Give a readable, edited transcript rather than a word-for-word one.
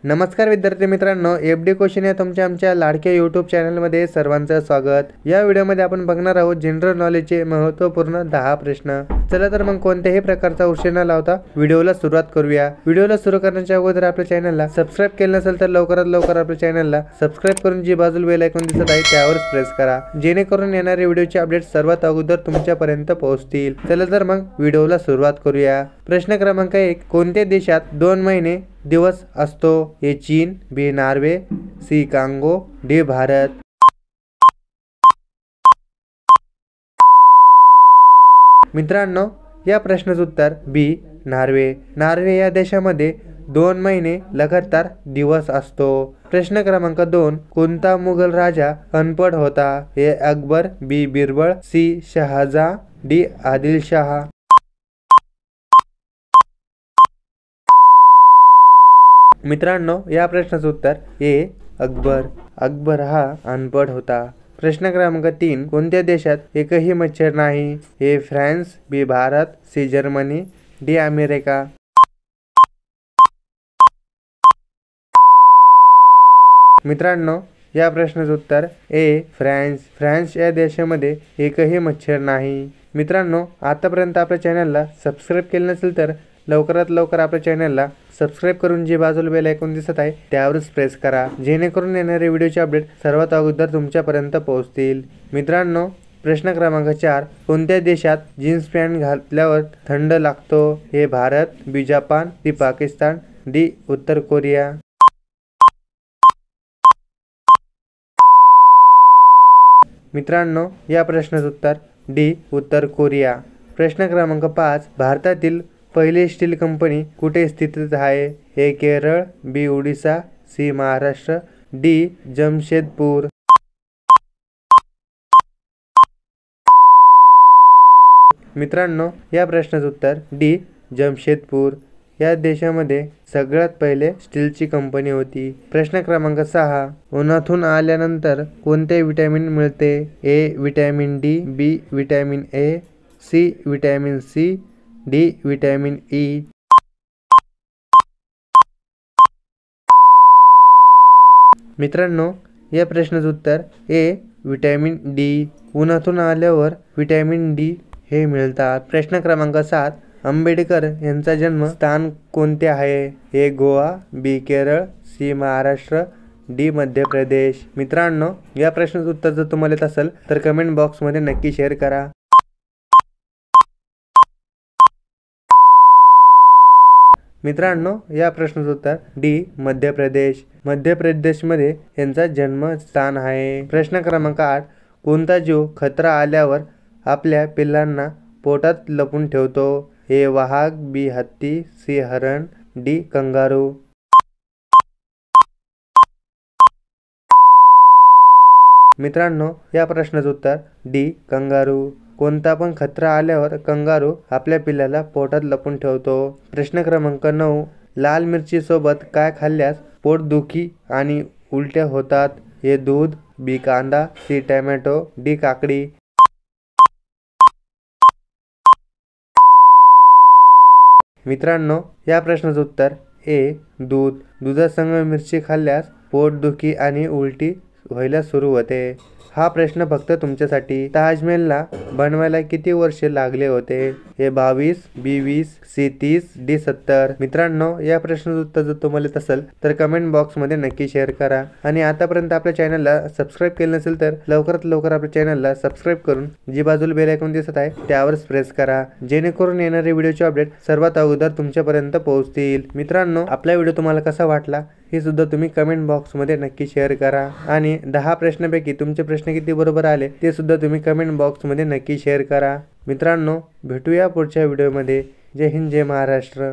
नमस्कार विद्यार्थी मित्रांनो, एफडी क्वेश्चन या तुमच्या आमच्या लाडक्या यूट्यूब चॅनलमध्ये सर्वांचं स्वागत। या व्हिडिओमध्ये आपण बघणार आहोत जनरल नॉलेजचे महत्त्वपूर्ण 10 प्रश्न। चला तर मग कोणत्याही प्रकारचा उशीर न लावता व्हिडिओला सुरुवात करूया। व्हिडिओला सुरू करण्याच्या अगोदर आपल्या चॅनलला सबस्क्राइब केलं नसेल तर लवकरात लवकर आपल्या चॅनलला सबस्क्राइब करून जी बाजूला बेल आयकॉन दिसत आहे त्यावर प्रेस करा, जेणेकरून येणारे व्हिडिओचे अपडेट सर्वात अगोदर तुमच्यापर्यंत पोहोचतील। चला तर मग व्हिडिओला सुरुवात करूया। प्रश्न क्रमांक 1, कोणत्या देशात 2 महिने दिवस असतो? ए चीन, B Norway, C Congo, D Bharat. मित्रांनो, या प्रश्नाचं उत्तर बी नॉर्वे। नॉर्वे या देशामध्ये 2 महिने लगातार दिवस असतो। प्रश्न क्रमांक 2, कोणता मुघल राजा अनपढ होता? ए अकबर, बी बिरबल, सी शहाजहां, डी आदिलशाह। मित्रांनो, या प्रश्नाचं उत्तर ए अकबर। अकबर हा अनपढ होता। प्रश्न क्रमांक 3, कोणत्या देशात एकही मच्छर नाही? A France, B Bharat, C Germany, D America. मित्रांनो, या प्रश्नाचं उत्तर ए फ्रान्स। फ्रान्स या देशामध्ये एकही मच्छर नाही। मित्रांनो, आतापर्यंत आपल्या चॅनलला सबस्क्राइब केलं नसेल तर लवकरात लवकर आपल्या चॅनलला सबस्क्राइब करून जी बाजूला बेल आयकॉन दिसत आहे त्यावरच प्रेस करा, जेणेकरून येणारे व्हिडिओचे अपडेट सर्वात अगोदर तुमच्यापर्यंत पोहोचतील। मित्रांनो, प्रश्न क्रमांक 4, कोणत्या देशात जीन्स पॅन्ट घातल्यावर थंड लागतो? हे भारत, बी जपान, सी पाकिस्तान, डी उत्तर कोरिया। मित्रांनो, या प्रश्नाचं उत्तर डी उत्तर कोरिया। प्रश्न क्रमांक 5, भारतातील पहिली स्टील कंपनी कुठे स्थित आहे? ए केरळ, बी ओडिशा, सी महाराष्ट्र, डी जमशेदपूर। मित्रांनो, या प्रश्नाचं उत्तर डी जमशेदपूर। या देशामध्ये सगळ्यात पहिले स्टीलची कंपनी होती। प्रश्न क्रमांक 6, उन्हातून आल्यानंतर कोणते विटॅमिन मिळते? A vitamin D, B vitamin A, C vitamin C, D vitamin E. मित्रांनो, या प्रश्नाचं उत्तर ए विटॅमिन डी। उन्हातून आल्यावर विटॅमिन डी हे मिळतात। प्रश्न क्रमांक 7, आंबेडकर यांचा जन्म स्थान कोणते आहे? ए गोवा, बी केरळ, सी महाराष्ट्र, डी मध्य प्रदेश। मित्रांनो, या प्रश्नाचं उत्तर जर तुम्हाला येत असेल तर कमेंट बॉक्समध्ये नक्की शेअर करा। मित्रांनो, या प्रश्नाचं उत्तर डी मध्य प्रदेश। मध्य प्रदेशमध्ये यांचा जन्मस्थान आहे। प्रश्न क्रमांक 8, कोणता जीव खतरा आल्यावर आपल्या पिल्लांना पोटात लपवून ठेवतो? ए वाघ, बी हत्ती, सी हरण, डी कंगारू। मित्रांनो, या प्रश्नाचं उत्तर डी कंगारू। कोणता पण खतरा आल्यावर कंगारू आपल्या पिल्लाला पोटात लपवून ठेवतो। प्रश्न क्रमांक 9, लाल मिरची सोबत काय खाल्ल्यास पोटदुखी आणि उलट्या होतात? ए दूध, बी कांदा, सी टोमॅटो, डी काकडी। मित्रांनो, या प्रश्नाचं उत्तर ए दूध। दुधासंग मिरची खाल्ल्यास पोटदुखी आणि उलटी व्हायला सुरू होते। हा प्रश्न फक्त तुमच्यासाठी। ताजमहलला बनवायला किती वर्षे लागले होते? ए 22, बी 20, सी 30, डी 70। मित्रांनो, या प्रश्नाचं उत्तर जर तुम्हाला येत असेल तर कमेंट बॉक्समध्ये नक्की शेअर करा। आणि आतापर्यंत आपल्या चॅनलला सबस्क्राइब केलं नसेल तर लवकरात लवकर आपल्या चॅनलला सबस्क्राइब करून जी बाजूला बेल आयकॉन दिसत आहे त्यावरच प्रेस करा, जेणेकरून येणारे व्हिडिओचे अपडेट सर्वात अगोदर तुमच्यापर्यंत पोहोचतील। मित्रांनो, आपला व्हिडिओ तुम्हाला कसा वाटला हे सुद्धा तुम्ही कमेंट बॉक्समध्ये नक्की शेअर करा। आणि 10 प्रश्नांपैकी तुमचे प्रश्न किती बरोबर आले ते सुद्धा तुम्ही कमेंट बॉक्समध्ये नक्की शेअर करा। मित्रांनो, भेटूया पुढच्या व्हिडिओमध्ये। जय हिंद, जय महाराष्ट्र।